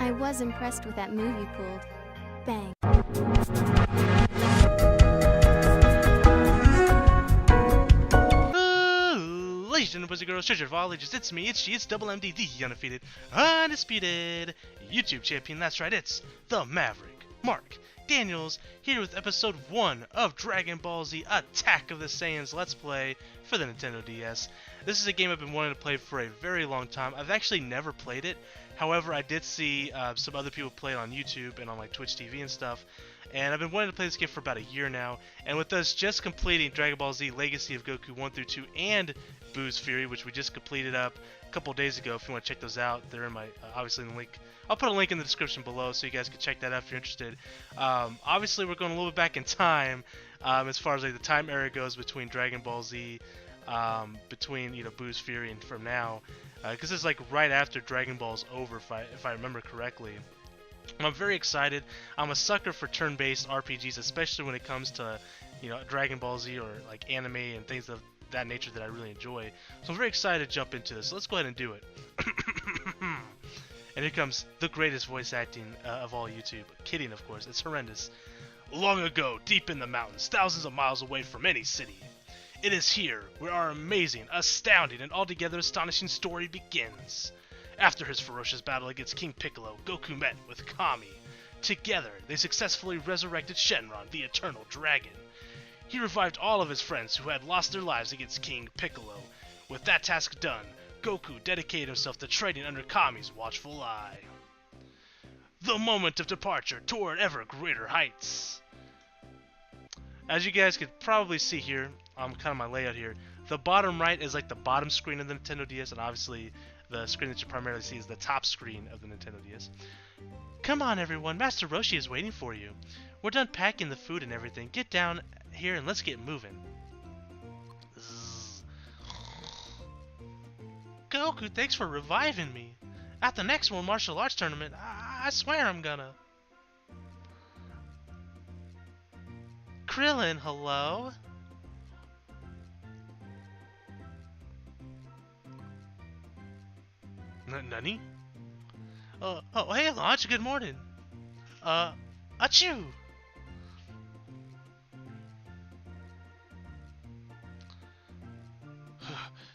I was impressed with that move you pulled. Bang. Ladies and boys and girls, treasure of all ages, it's me, it's Double MD, the undefeated, undisputed YouTube champion. That's right, it's the Maverick, Mark Daniels, here with episode 1 of Dragon Ball Z Attack of the Saiyans Let's Play for the Nintendo DS. This is a game I've been wanting to play for a very long time. I've actually never played it. However, I did see some other people play it on YouTube and on like Twitch TV and stuff. And I've been wanting to play this game for about a year now. And with us just completing Dragon Ball Z Legacy of Goku 1 through 2 and Boo's Fury, which we just completed up a couple days ago. If you want to check those out, they're in my obviously in the link. I'll put a link in the description below so you guys can check that out if you're interested. Obviously, we're going a little bit back in time as far as like the time era goes between Dragon Ball Z, between Boo's Fury and from now, because it's like right after Dragon Ball's over, if I remember correctly. And I'm very excited. I'm a sucker for turn-based RPGs, especially when it comes to Dragon Ball Z or like anime and things of that nature that I really enjoy. So I'm very excited to jump into this. So let's go ahead and do it. And here comes the greatest voice acting of all YouTube. Kidding, of course. It's horrendous. Long ago, deep in the mountains, thousands of miles away from any city, it is here where our amazing, astounding, and altogether astonishing story begins. After his ferocious battle against King Piccolo, Goku met with Kami. Together, they successfully resurrected Shenron, the Eternal Dragon. He revived all of his friends who had lost their lives against King Piccolo. With that task done, Goku dedicated himself to training under Kami's watchful eye. The moment of departure toward ever greater heights. As you guys could probably see here, kind of my layout here, the bottom right is like the bottom screen of the Nintendo DS, and obviously the screen that you primarily see is the top screen of the Nintendo DS. Come on everyone, Master Roshi is waiting for you. We're done packing the food and everything. Get down here and let's get moving. Goku, thanks for reviving me. At the next World Martial Arts Tournament, I swear I'm gonna. Krillin, hello? Nani? Oh, hey, Launch, good morning. Achoo!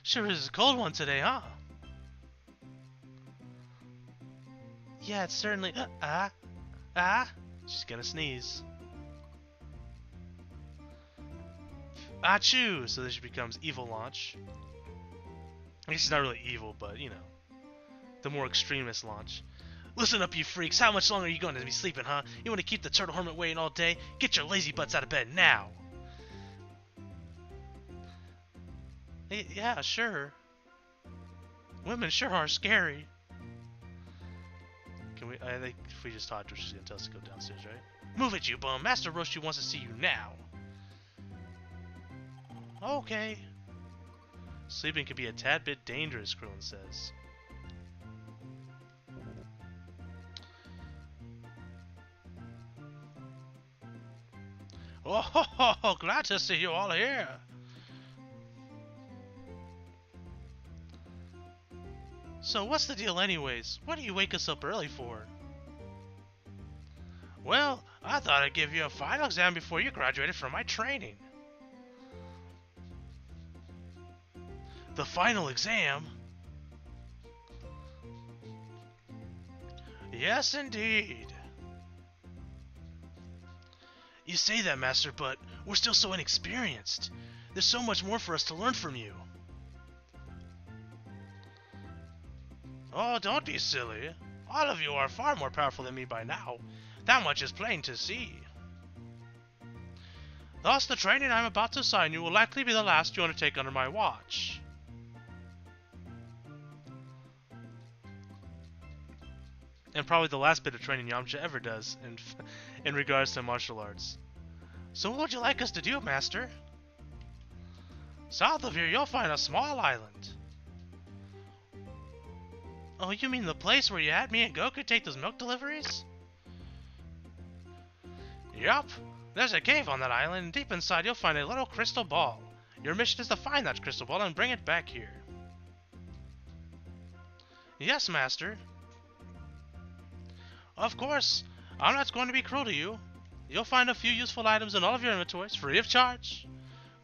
Sure is a cold one today, huh? Yeah, it's certainly... She's gonna sneeze. Achoo! So then she becomes Evil Launch. I guess she's not really evil, but, the more extremist Launch. Listen up, you freaks. How much longer are you going to be sleeping, huh? You want to keep the turtle hermit waiting all day? Get your lazy butts out of bed now! Yeah, sure. Women sure are scary. I think if we just talk to her, she's gonna tell us to go downstairs, right? Move it, you bum! Master Roshi wants to see you now! Okay. Sleeping can be a tad bit dangerous, Krillin says. Oh, glad to see you all here! So what's the deal anyways? Why do you wake us up early for? Well, I thought I'd give you a final exam before you graduated from my training. The final exam? Yes, indeed. You say that, Master, but we're still so inexperienced. There's so much more for us to learn from you. Oh, don't be silly. All of you are far more powerful than me by now. That much is plain to see. Thus, the training I'm about to assign you will likely be the last you undertake under my watch. And probably the last bit of training Yamcha ever does in regards to martial arts. So what would you like us to do, Master? South of here, you'll find a small island. Oh, you mean the place where you had me and Goku take those milk deliveries? Yup. There's a cave on that island, and deep inside you'll find a little crystal ball. Your mission is to find that crystal ball and bring it back here. Yes, Master. Of course, I'm not going to be cruel to you. You'll find a few useful items in all of your inventories, free of charge.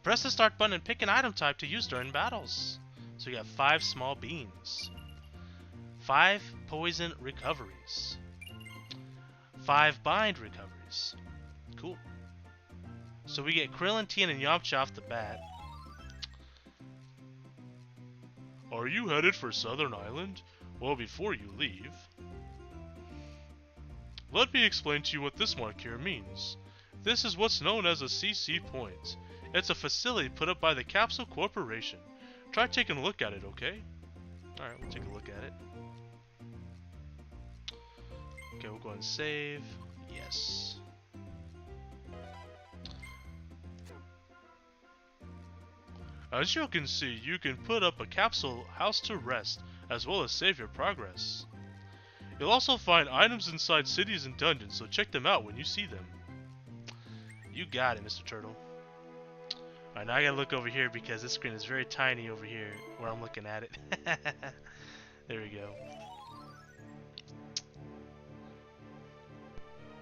Press the start button and pick an item type to use during battles. So you got 5 small beans, 5 poison recoveries, 5 bind recoveries. Cool. So we get Krillin, Tien, and Yamcha off the bat. Are you headed for Southern Island? Well, before you leave, let me explain to you what this mark here means. This is what's known as a CC point. It's a facility put up by the Capsule Corporation. Try taking a look at it, okay? Alright, we'll take a look at it. Okay, we'll go and save. Yes. As you can see, you can put up a capsule house to rest, as well as save your progress. You'll also find items inside cities and dungeons, so check them out when you see them. You got it, Mr. Turtle. Alright, now I gotta look over here because this screen is very tiny over here where I'm looking at it. There we go.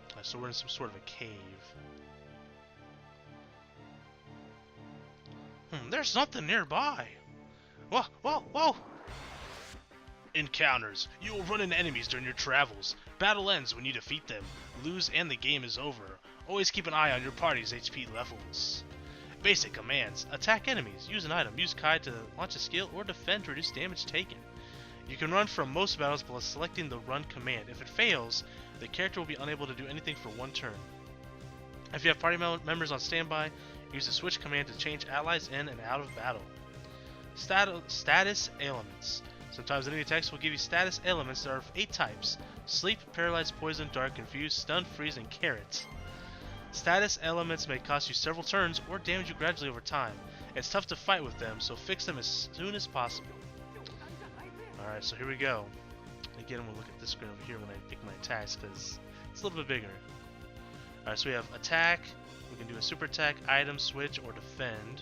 Alright, so we're in some sort of a cave. There's something nearby. Whoa, whoa, whoa! Encounters. You will run into enemies during your travels. Battle ends when you defeat them. Lose and the game is over. Always keep an eye on your party's HP levels. Basic commands. Attack enemies. Use an item. Use Kai to launch a skill or defend to reduce damage taken. You can run from most battles by selecting the run command. If it fails, the character will be unable to do anything for one turn. If you have party members on standby, use the switch command to change allies in and out of battle. Status elements. Sometimes enemy attacks will give you status elements that are of 8 types: sleep, paralyze, poison, dark, confuse, stun, freeze, and carrot. Status elements may cost you several turns or damage you gradually over time. It's tough to fight with them, so fix them as soon as possible. Alright, so here we go. Again, we'll look at this screen over here when I pick my attacks because it's a little bit bigger. Alright, so we have attack. We can do a super attack, item, switch, or defend.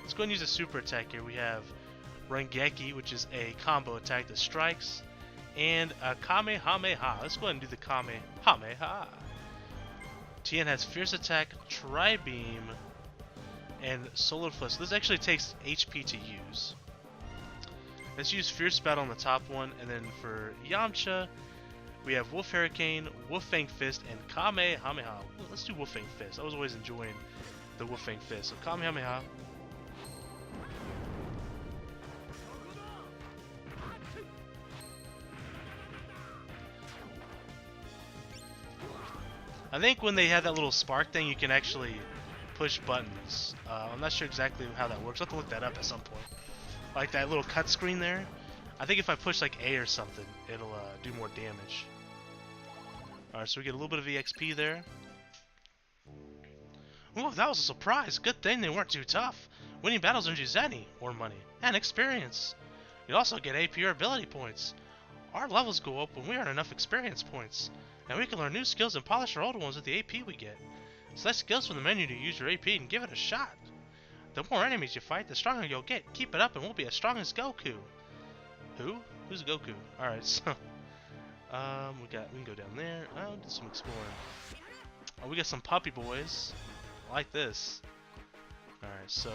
Let's go and use a super attack here. We have Rengeki, which is a combo attack that strikes, and a Kamehameha. Let's go ahead and do the Kamehameha. Tien has Fierce Attack, Tri-Beam, and Solar Flash. This actually takes HP to use. Let's use Fierce Battle on the top one, and then for Yamcha, we have Wolf Hurricane, Wolf Fang Fist, and Kamehameha. Let's do Wolf Fang Fist. I was always enjoying the Wolf Fang Fist. So Kamehameha. I think when they have that little spark thing, you can actually push buttons. I'm not sure exactly how that works. I'll have to look that up at some point. Like that little cut screen there. I think if I push like A or something, it'll do more damage. Alright, so we get a little bit of EXP there. Oh, that was a surprise. Good thing they weren't too tough. Winning battles earns you Zenny, or money, and experience. You also get AP or ability points. Our levels go up when we earn enough experience points. And we can learn new skills and polish our older ones with the AP we get. Select skills from the menu to use your AP and give it a shot. The more enemies you fight, the stronger you'll get. Keep it up and we'll be as strong as Goku. Who? Who's Goku? Alright, so we can go down there. I'll do some exploring. Oh, we got some puppy boys. I like this. Alright, so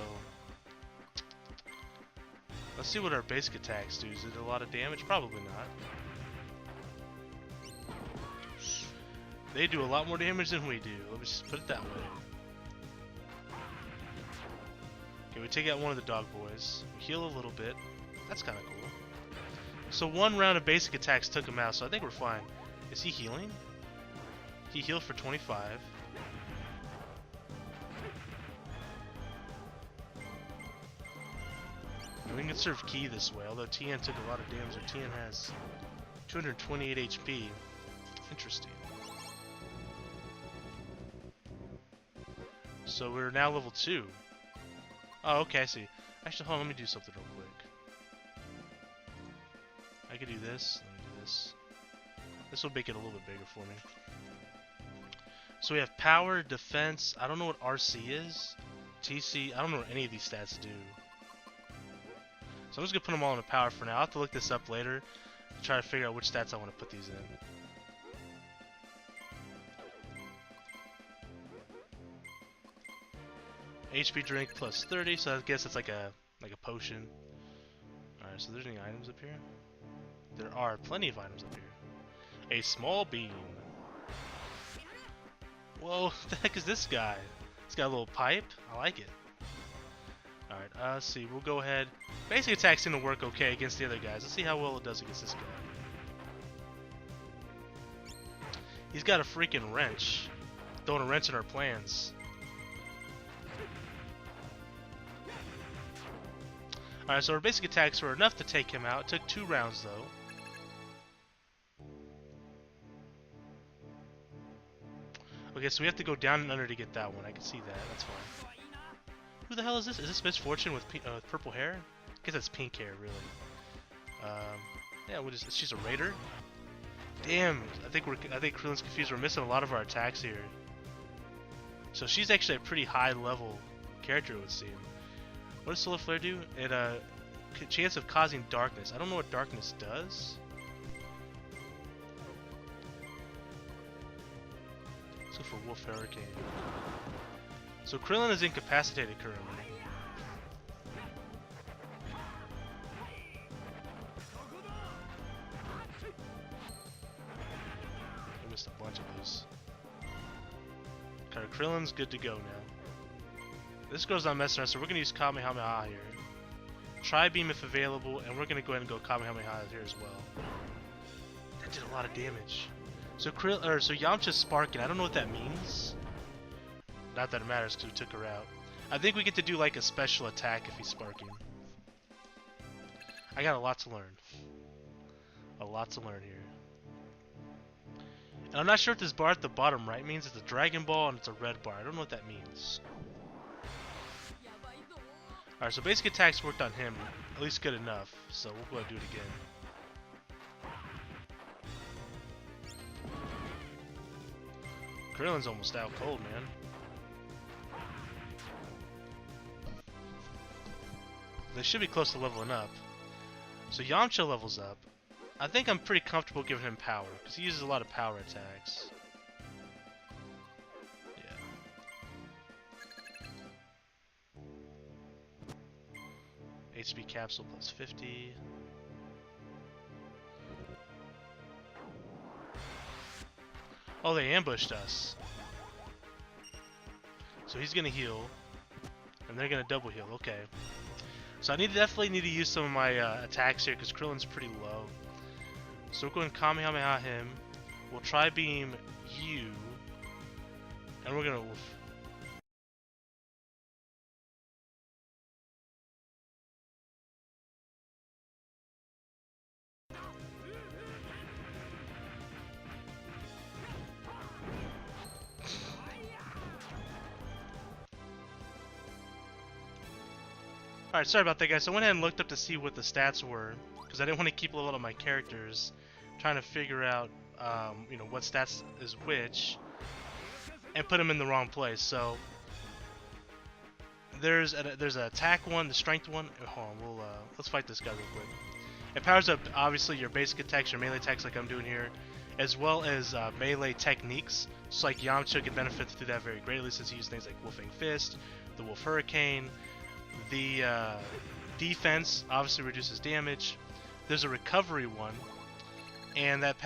let's see what our basic attacks do. Is it a lot of damage? Probably not. They do a lot more damage than we do. Let me just put it that way. Okay, we take out one of the dog boys. We heal a little bit. That's kind of cool. So one round of basic attacks took him out, so I think we're fine. Is he healing? He healed for 25. And we can conserve Ki this way, although Tien took a lot of damage, and Tien has 228 HP. Interesting. So we're now level 2. Oh, okay, I see. Actually, hold on, let me do something real quick. I could do this, let me do this. This will make it a little bit bigger for me. So we have power, defense, I don't know what RC is. TC, I don't know what any of these stats do. So I'm just going to put them all into power for now. I'll have to look this up later to try to figure out which stats I want to put these in. HP drink plus 30, so I guess it's like a potion. Alright, so there's any items up here? There are plenty of items up here. A small beam. Whoa, what the heck is this guy? He's got a little pipe. I like it. Alright, let's see. We'll go ahead. Basic attack seem to work okay against the other guys. Let's see how well it does against this guy. He's got a freaking wrench. Throwing a wrench in our plans. Alright, so our basic attacks were enough to take him out. It took 2 rounds though. Okay, so we have to go down and under to get that one. I can see that. That's fine. Who the hell is this? Is this Misfortune with purple hair? I guess that's pink hair, really. Yeah, she's a raider. Damn, I think Krillin's confused. We're missing a lot of our attacks here. So she's actually a pretty high level character, it would seem. What does Solar Flare do? It chance of causing darkness. I don't know what darkness does. So for Wolf Hurricane. So Krillin is incapacitated currently. I missed a bunch of those. Okay, Krillin's good to go now. This girl's not messing around, so we're gonna use Kamehameha here. Tri-beam if available, and we're gonna go ahead and go Kamehameha here as well. That did a lot of damage. So so Yamcha's sparking. I don't know what that means. Not that it matters because we took her out. I think we get to do like a special attack if he's sparking. I got a lot to learn. A lot to learn here. And I'm not sure if this bar at the bottom right means it's a Dragon Ball and it's a red bar. I don't know what that means. Alright, so basic attacks worked on him. At least good enough. So we'll go ahead and do it again. Krillin's almost out cold, man. They should be close to leveling up. So Yamcha levels up. I think I'm pretty comfortable giving him power, because he uses a lot of power attacks. Yeah. HP capsule plus 50. Oh, they ambushed us. So he's gonna heal, and they're gonna double heal. Okay. So I definitely need to use some of my attacks here because Krillin's pretty low. So we're going to Kamehameha him. We'll try beam you, and we're gonna. Alright, sorry about that, guys. So I went ahead and looked up to see what the stats were, because I didn't want to keep level up my characters, trying to figure out, you know, what stats is which, and put them in the wrong place. So there's an attack one, the strength one. Hold on, let's fight this guy real quick. It powers up obviously your basic attacks, your melee attacks, like I'm doing here, as well as melee techniques. So like Yamcha can benefit through that very greatly since he uses things like Wolfing Fist, the Wolf Hurricane. The defense obviously reduces damage. There's a recovery one, and that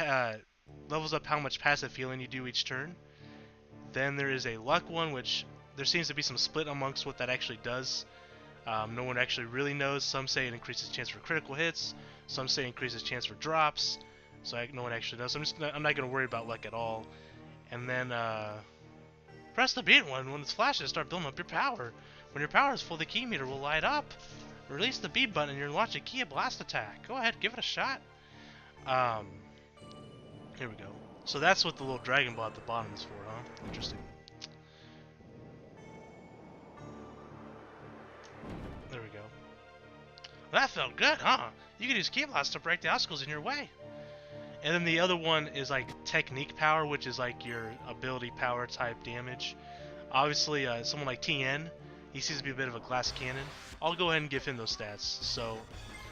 levels up how much passive healing you do each turn. Then there is a luck one, which there seems to be some split amongst what that actually does. No one actually really knows. Some say it increases chance for critical hits. Some say it increases chance for drops. So no one actually knows. I'm not going to worry about luck at all. And then press the beat one when it's flashing. Start building up your power. When your power is full, the key meter will light up. Release the B button and you'll launch a Kia Blast attack. Go ahead, give it a shot. Here we go. So that's what the little Dragon Ball at the bottom is for, huh? Interesting. There we go. That felt good, huh? You can use Kia Blast to break the obstacles in your way. And then the other one is like Technique Power, which is like your ability power type damage. Obviously, someone like TN, he seems to be a bit of a glass cannon. I'll go ahead and give him those stats. So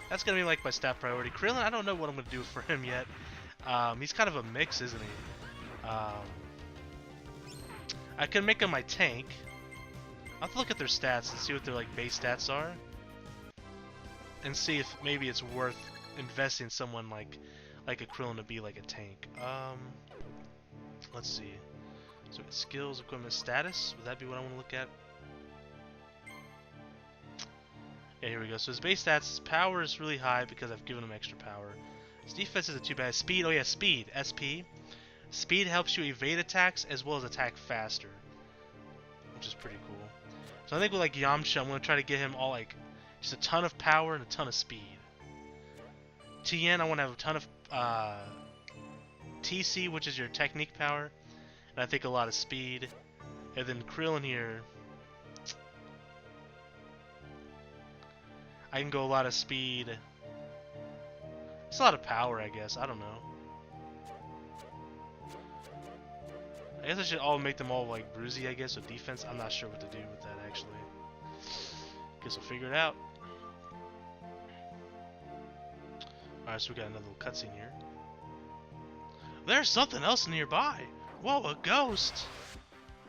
that's going to be like my stat priority. Krillin, I don't know what I'm going to do for him yet. He's kind of a mix, isn't he? I could make him my tank. I'll have to look at their stats and see what their like base stats are, and see if maybe it's worth investing someone like a Krillin to be like a tank. Let's see. So skills, equipment, status. Would that be what I want to look at? Yeah, here we go. So his base stats, his power is really high because I've given him extra power. His defense isn't too bad. Speed, oh yeah, speed, SP. Speed helps you evade attacks as well as attack faster, which is pretty cool. So I think with like Yamcha, I'm gonna try to get him all like just a ton of power and a ton of speed. Tien, I want to have a ton of TC, which is your technique power, and I think a lot of speed. And then Krillin here, I can go a lot of speed. It's a lot of power, I guess. I don't know. I guess I should all make them all like bruisey, I guess, with defense. I'm not sure what to do with that, actually. Guess we'll figure it out. Alright, so we got another little cutscene here. There's something else nearby! Whoa, a ghost!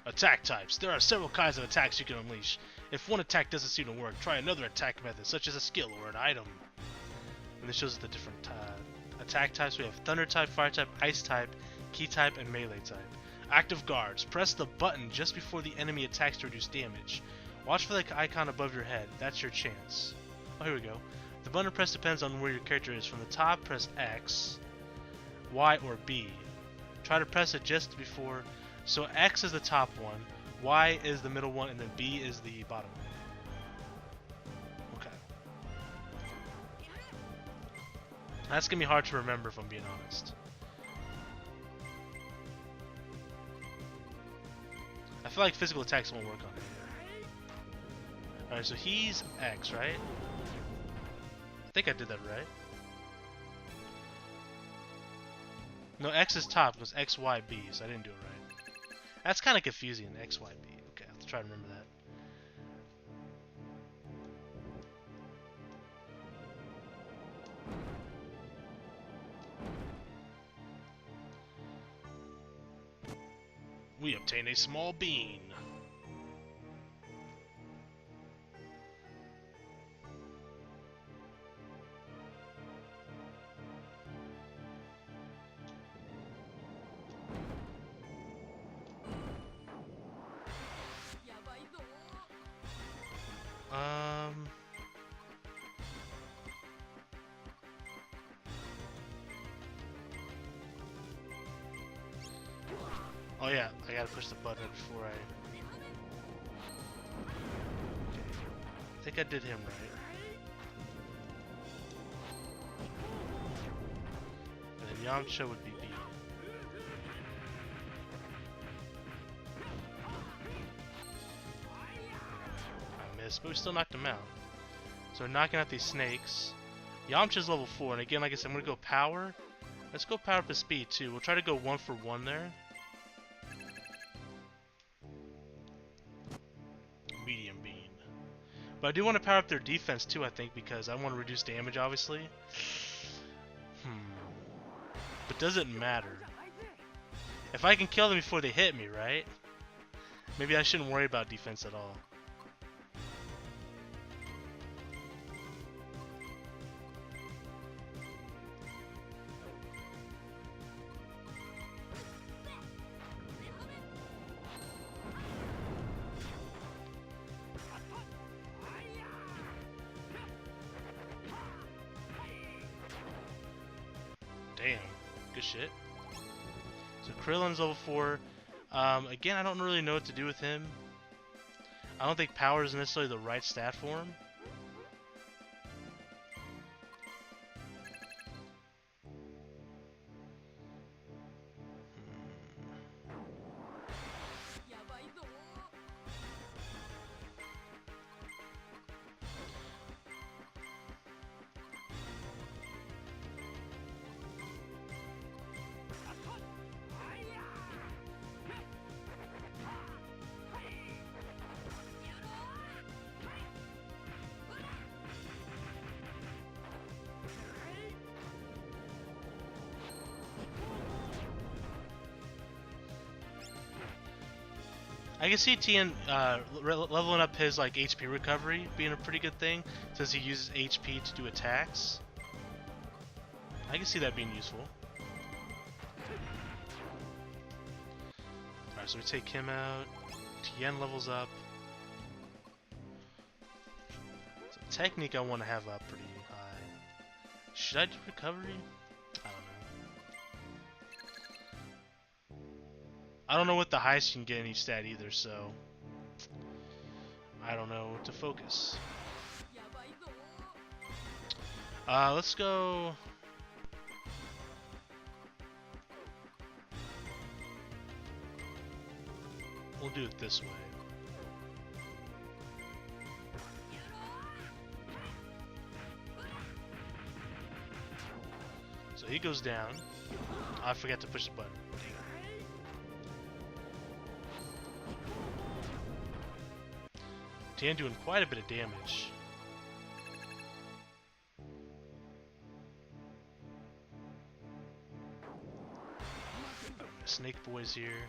Attack types. There are several kinds of attacks you can unleash. If one attack doesn't seem to work, try another attack method, such as a skill or an item. And this shows the different attack types. We have Thunder type, Fire type, Ice type, Ki type, and Melee type. Active guards. Press the button just before the enemy attacks to reduce damage. Watch for the icon above your head. That's your chance. Oh, here we go. The button press depends on where your character is. From the top, press X, Y, or B. Try to press it just before. So X is the top one, Y is the middle one, and then B is the bottom one. Okay. That's going to be hard to remember if I'm being honest. I feel like physical attacks won't work on him. Alright, so he's X, right? I think I did that right. No, X is top because X, Y, B, so I didn't do it right. That's kind of confusing, X, Y, B. Okay, I'll have to try to remember that. We obtain a small bean. Oh yeah, I gotta push the button before I... Okay. I think I did him right. And then Yamcha would be B. I missed, but we still knocked him out. So we're knocking out these snakes. Yamcha's level 4, and again, like I said, I'm gonna go power. Let's go power up his speed too. We'll try to go 1 for 1 there. Medium bean. But I do want to power up their defense too, I think, because I want to reduce damage, obviously. But does it matter? If I can kill them before they hit me, right? Maybe I shouldn't worry about defense at all. Damn, good shit. So Krillin's level 4. Again, I don't really know what to do with him. I don't think power is necessarily the right stat for him. I can see Tien leveling up his like HP recovery being a pretty good thing since he uses HP to do attacks. I can see that being useful. Alright, so we take him out. Tien levels up. So technique I want to have up pretty high. Should I do recovery? I don't know. I don't know what the highest you can get in each stat either, so I don't know what to focus. Let's go. We'll do it this way. So he goes down. I forgot to push the button. Tien doing quite a bit of damage. Snake Boy's here.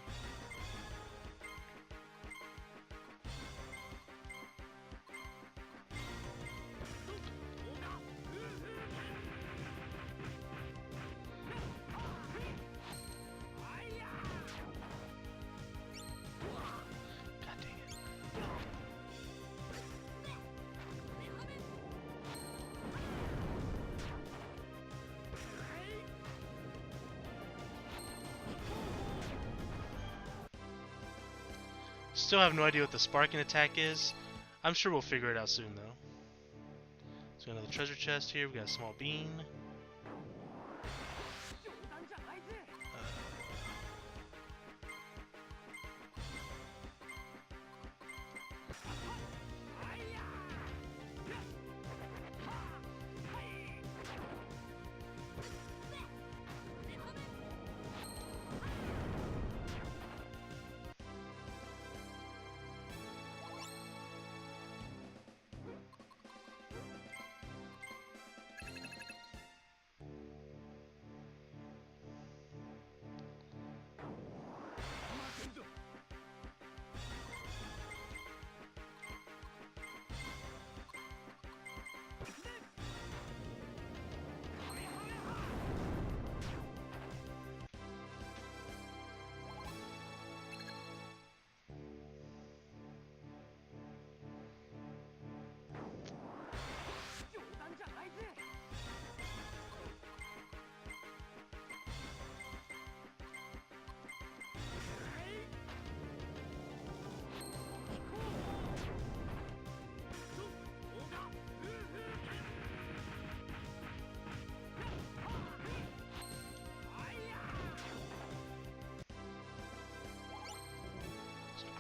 Still have no idea what the sparking attack is. I'm sure we'll figure it out soon though. So we got another treasure chest here, we got a small bean.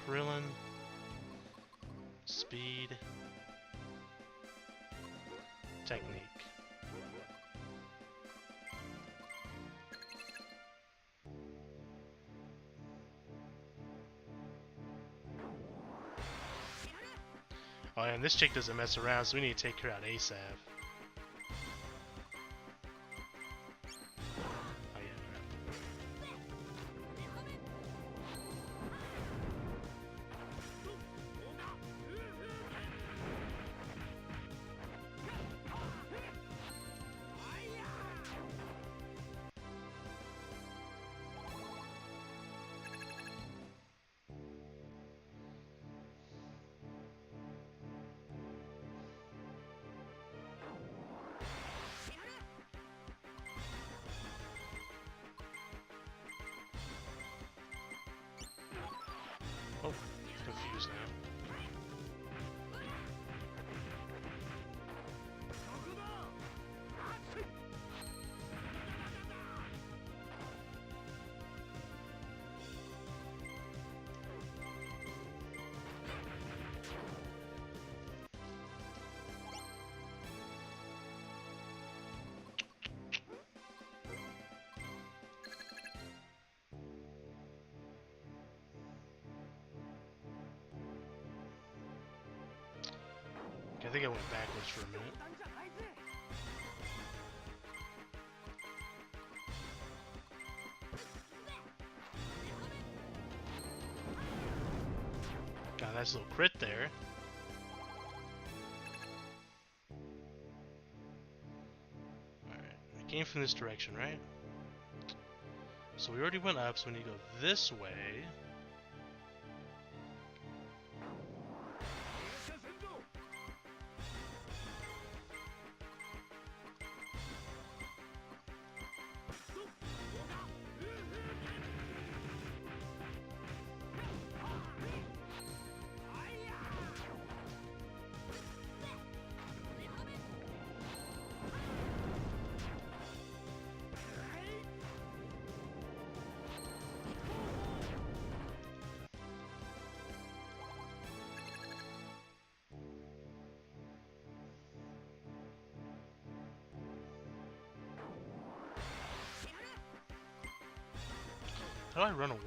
Krillin, speed, technique. Oh, and this chick doesn't mess around, so we need to take her out ASAP. Oh, confused now. I think I went backwards for a minute. Nice little crit there. Alright, we came from this direction, right? So we already went up, so we need to go this way. How do I run away?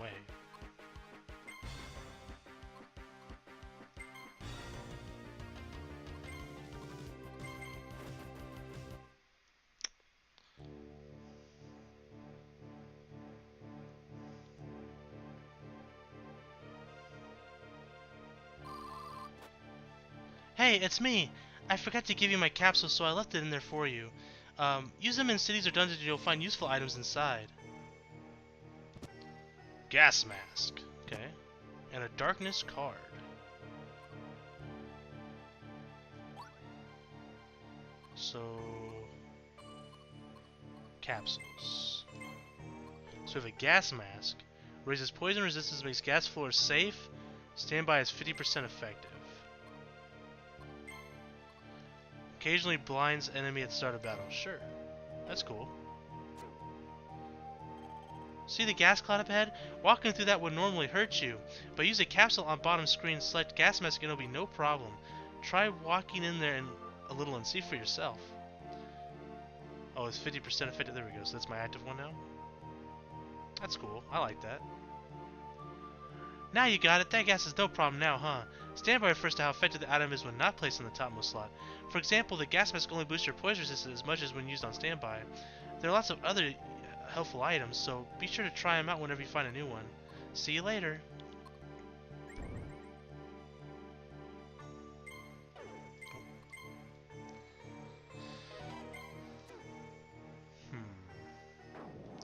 Hey, it's me! I forgot to give you my capsule, so I left it in there for you. Use them in cities or dungeons and you'll find useful items inside. Gas mask. Okay. And a darkness card. So... capsules. So we have a gas mask. Raises poison resistance, makes gas floors safe. Standby is 50% effective. Occasionally blinds enemy at start of battle. Sure. That's cool. See the gas cloud up ahead? Walking through that would normally hurt you, but use a capsule on bottom screen, select gas mask and it'll be no problem. Try walking in there a little and see for yourself. Oh, it's 50% effective. There we go. So that's my active one now. That's cool. I like that. Now you got it. That gas is no problem now, huh? Standby refers to how effective the item is when not placed in the topmost slot. For example, the gas mask only boosts your poison resistance as much as when used on standby. There are lots of other helpful items, so be sure to try them out whenever you find a new one. See you later.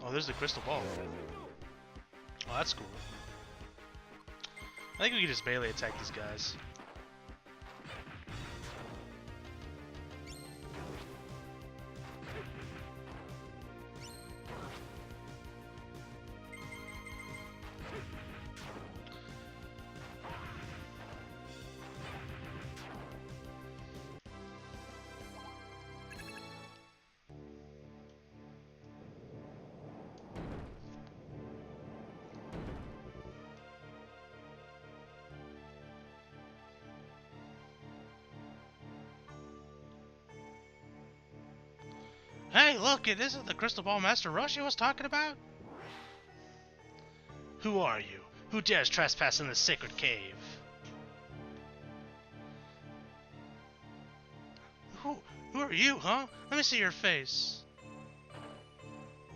Oh, there's the crystal ball. Oh, that's cool. I think we can just melee attack these guys. Hey, look, it isn't the Crystal Ball Master Roshi was talking about? Who are you? Who dares trespass in this sacred cave? Who are you, huh? Let me see your face.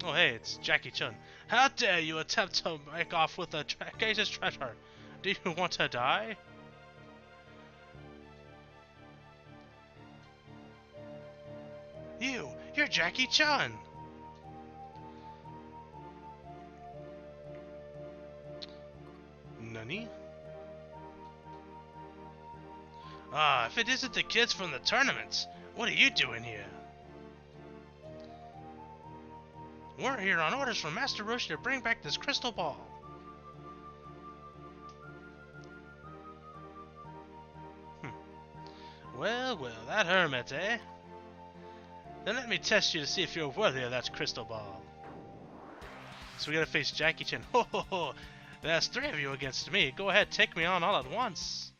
Oh, hey, it's Jackie Chun. How dare you attempt to make off with a Gage's treasure? Do you want to die? You're Jackie Chun! Nani? Ah, if it isn't the kids from the tournament, what are you doing here? We're here on orders from Master Roshi to bring back this crystal ball. Well, that hermit, eh? Then let me test you to see if you're worthy of that crystal ball. So we gotta face Jackie Chan. Ho ho ho! There's 3 of you against me. Go ahead, take me on all at once.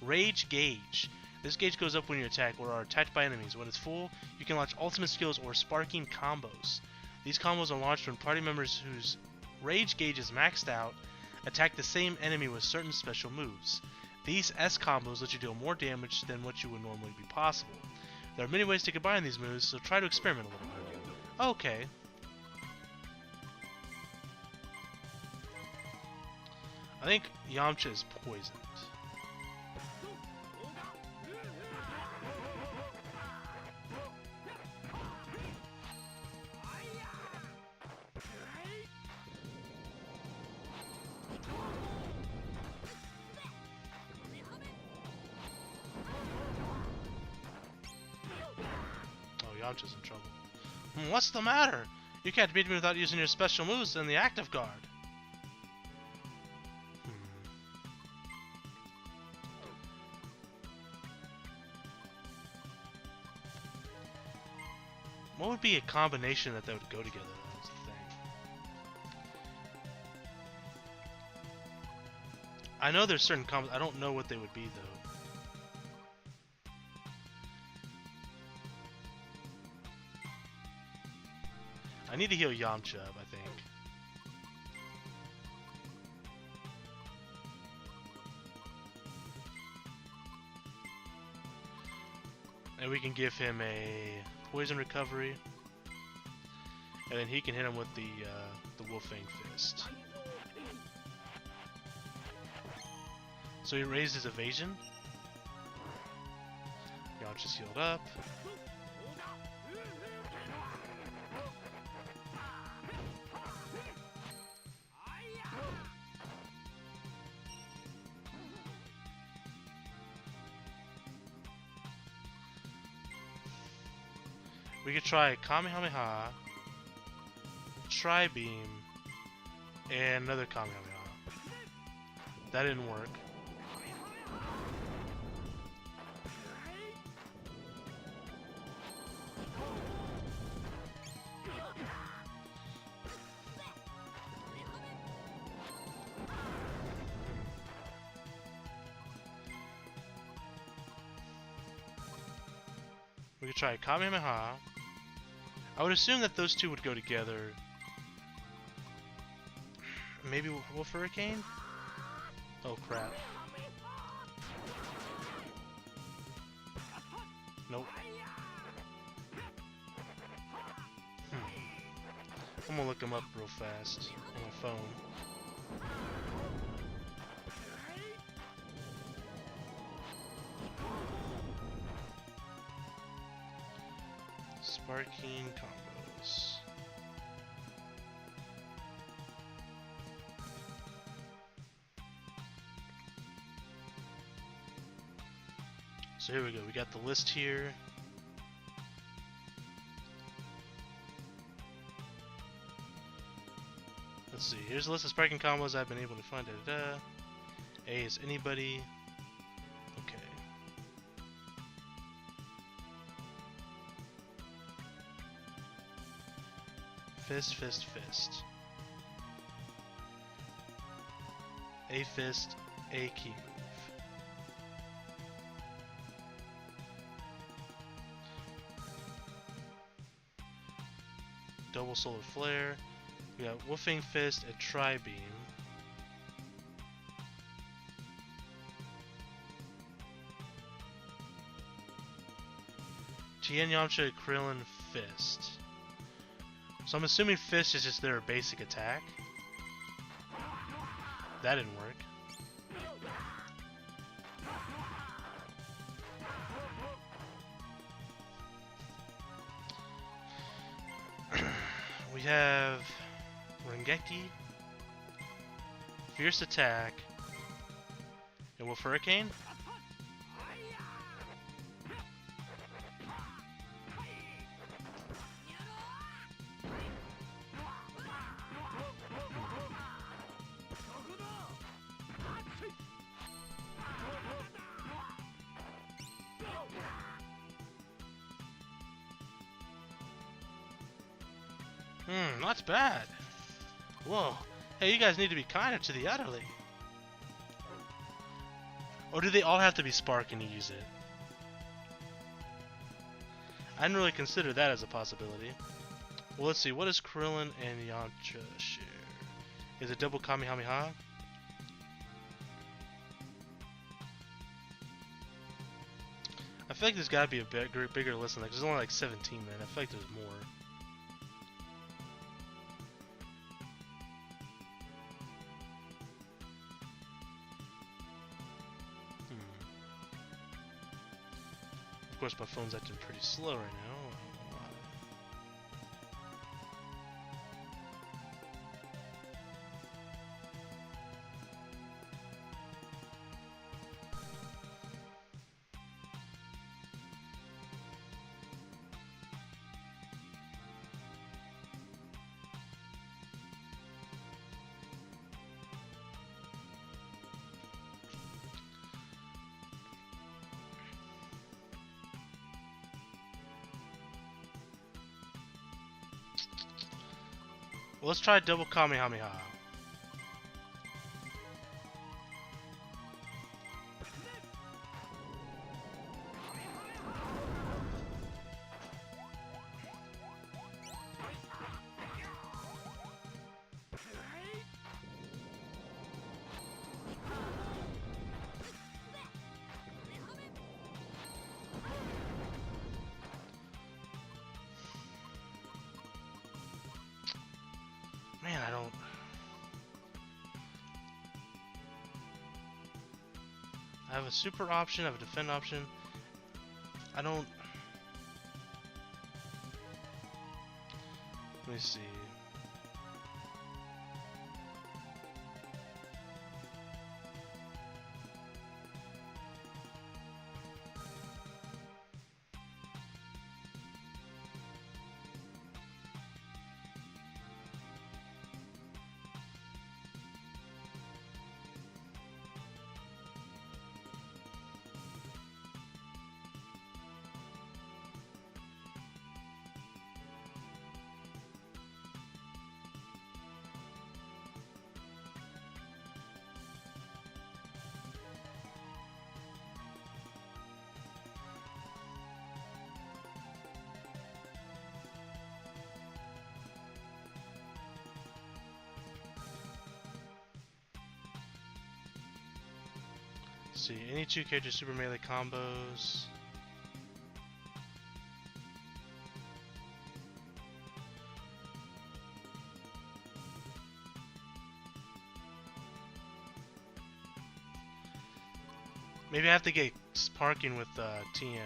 Rage Gauge. This gauge goes up when you attack or are attacked by enemies. When it's full, you can launch ultimate skills or sparking combos. These combos are launched when party members whose rage gauge is maxed out attack the same enemy with certain special moves. These S combos let you deal more damage than what you would normally be possible. There are many ways to combine these moves, so try to experiment a little bit. Okay. I think Yamcha is poisoned. Yamcha's in trouble. What's the matter? You can't beat me without using your special moves in the active guard. What would be a combination that would go together? That's the thing. I know there's certain combos. I don't know what they would be though. I need to heal Yamcha up, I think. And we can give him a poison recovery, and then he can hit him with the Wolfang Fist. So he raised his evasion. Yamcha's healed up. We could try Kamehameha, Tri-Beam, and another Kamehameha. That didn't work. We could try Kamehameha. I would assume that those two would go together. Maybe Wolf Hurricane? Oh crap. Nope. I'm gonna look him up real fast on my phone. Sparking combos. So here we go. We got the list here. Let's see. Here's a list of sparking combos I've been able to find. A is anybody. Okay. Fist, fist, fist. A fist, A key move. Double solar flare. We got Wolfing Fist and Tri-Beam. Tien Yamcha, Krillin, Fist. So I'm assuming Fist is just their basic attack. That didn't work. We have Rengeki, Fierce Attack, and Wolf Hurricane. That's bad. Whoa. Hey, you guys need to be kinder to the elderly. Or do they all have to be sparking to use it? I didn't really consider that as a possibility. Well, let's see. What does Krillin and Yamcha share? Is it double Kamehameha? I feel like there's gotta be a bigger list than that, 'cause there's only like 17, man. I feel like there's more. Of course, my phone's acting pretty slow right now. I don't know why. let's try double Kamehameha. Man, I have a super option, I have a defend option. Let me see. See, any two character super melee combos. Maybe I have to get Sparking with TN.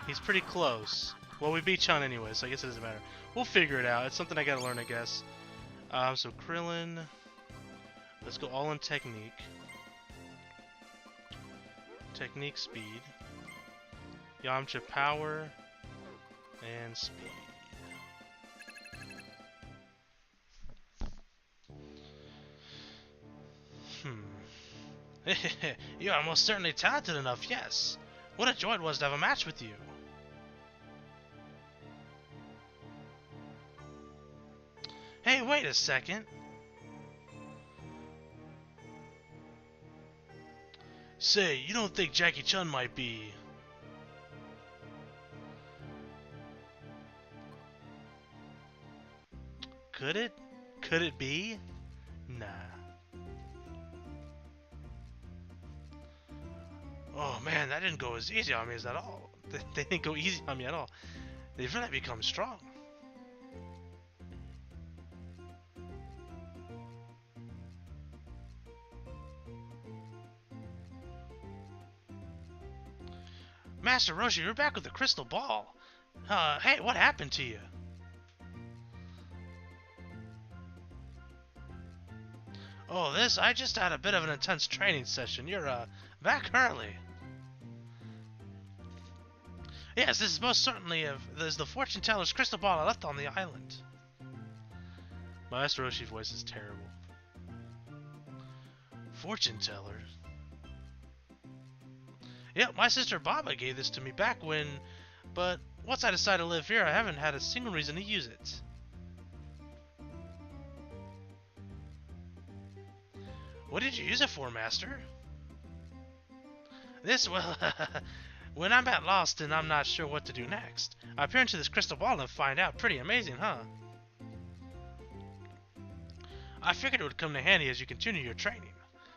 He's pretty close. Well, we beat Chun anyway, so I guess it doesn't matter. We'll figure it out. It's something I gotta learn, I guess. So Krillin. Let's go all in technique. Technique, speed. Yamcha power and speed. You are most certainly talented enough, yes. What a joy it was to have a match with you. Hey, wait a second. Say, you don't think Jackie Chun might be... Could it? Could it be? Nah. Oh man, that didn't go as easy on me as at all. They didn't go easy on me at all. They've really become strong. Master Roshi, you're back with the crystal ball. Hey, what happened to you? Oh, I just had a bit of an intense training session. You're, back early. Yes, this is most certainly the fortune teller's crystal ball I left on the island. Master Roshi's voice is terrible. Fortune teller? Yep, my sister Baba gave this to me back when... But once I decided to live here, I haven't had a single reason to use it. What did you use it for, Master? Well, when I'm at lost and I'm not sure what to do next, I peer into this crystal ball and find out. Pretty amazing, huh? I figured it would come in handy as you continue your training.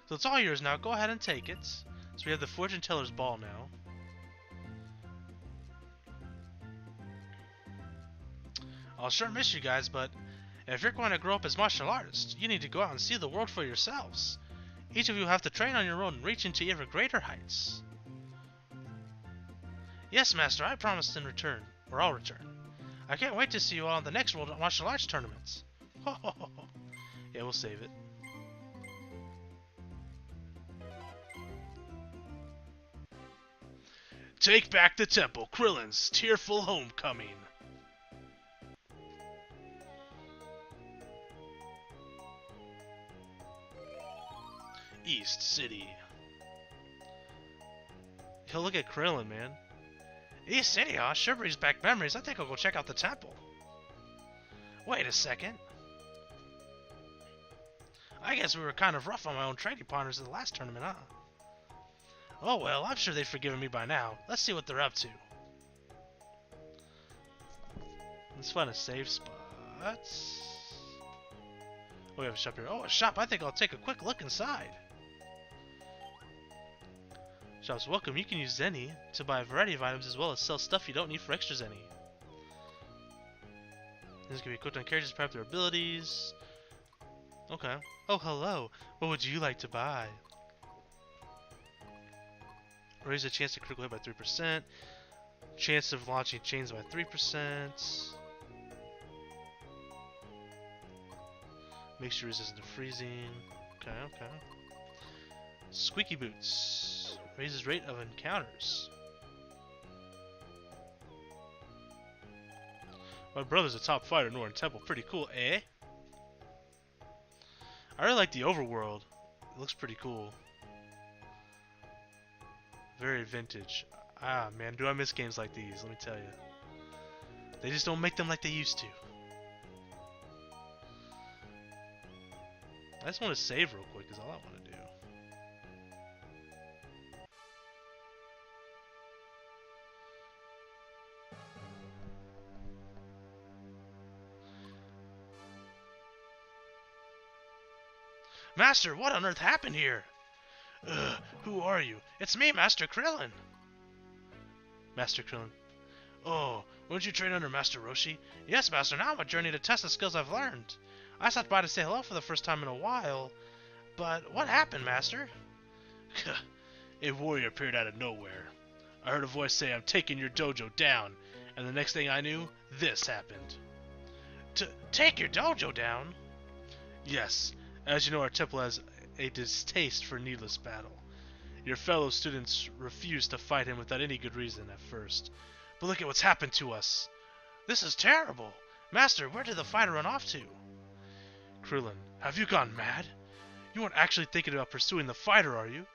So it's all yours now. Go ahead and take it. So we have the fortune teller's ball now. I'll sure miss you guys, but if you're going to grow up as martial artists, you need to go out and see the world for yourselves. Each of you have to train on your own and reach into ever greater heights. Yes, Master, I promised in return, or I'll return. I can't wait to see you all in the next World Martial Arts tournaments. Yeah, we'll save it. Take back the temple, Krillin's tearful homecoming. East City. Yo, look at Krillin, man. East City, huh? Sure brings back memories. I think I'll go check out the temple. Wait a second. I guess we were kind of rough on my own trading partners in the last tournament, huh? Oh well, I'm sure they've forgiven me by now. Let's see what they're up to. Let's find a safe spot. Oh, we have a shop here. Oh, a shop. I think I'll take a quick look inside. Shop's welcome. You can use Zenny to buy a variety of items as well as sell stuff you don't need for extra Zenny. This can be equipped on characters to prep their abilities. Okay. Oh, hello. What would you like to buy? Raise the chance to critical hit by 3%. Chance of launching chains by 3%. Makes you resistant to freezing. Okay, okay. Squeaky boots. Raises rate of encounters. My brother's a top fighter in Northern Temple. Pretty cool, eh? I really like the overworld. It looks pretty cool. Very vintage. Ah, man, do I miss games like these, let me tell you. They just don't make them like they used to. I just want to save real quick, is all I want to do. Master, what on earth happened here? Who are you? It's me, Master Krillin. Master Krillin. Oh, won't you train under Master Roshi? Yes, Master, now I'm on a journey to test the skills I've learned. I stopped by to say hello for the first time in a while. But what happened, Master? A warrior appeared out of nowhere. I heard a voice say, I'm taking your dojo down. And the next thing I knew, this happened. Take your dojo down? Yes. As you know, our temple has a distaste for needless battle. Your fellow students refused to fight him without any good reason at first. But look at what's happened to us. This is terrible. Master, where did the fighter run off to? Krillin, have you gone mad? You aren't actually thinking about pursuing the fighter, are you?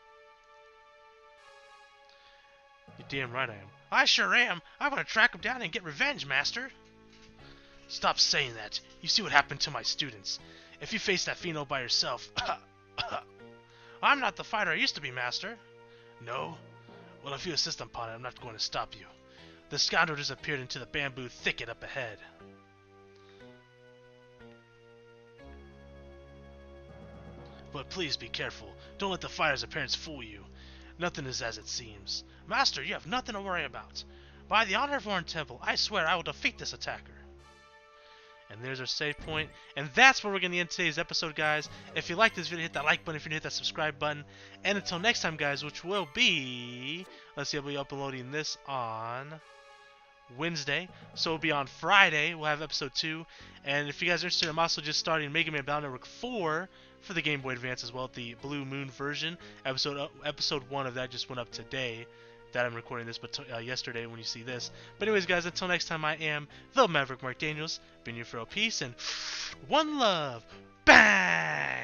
You're damn right I am. I sure am. I'm gonna track him down and get revenge, Master. Stop saying that. You see what happened to my students. If you face that Pheno by yourself... I'm not the fighter I used to be, Master. No? Well, if you insist upon it, I'm not going to stop you. The scoundrel disappeared into the bamboo thicket up ahead. But please be careful. Don't let the fighter's appearance fool you. Nothing is as it seems. Master, you have nothing to worry about. By the honor of Northern Temple, I swear I will defeat this attacker. And there's our save point. And that's where we're going to end today's episode, guys. If you like this video, hit that like button. If you're new, hit that subscribe button. And until next time, guys, which will be... Let's see, I'll be uploading this on Wednesday. So it'll be on Friday. We'll have episode 2. And if you guys are interested, I'm also just starting Mega Man Battle Network 4 for the Game Boy Advance as well. The Blue Moon version. Episode 1 of that just went up today. That I'm recording this, but yesterday when you see this. But anyways, guys, until next time, I am the Maverick Mark Daniels. Been here for a peace and one love. Bang!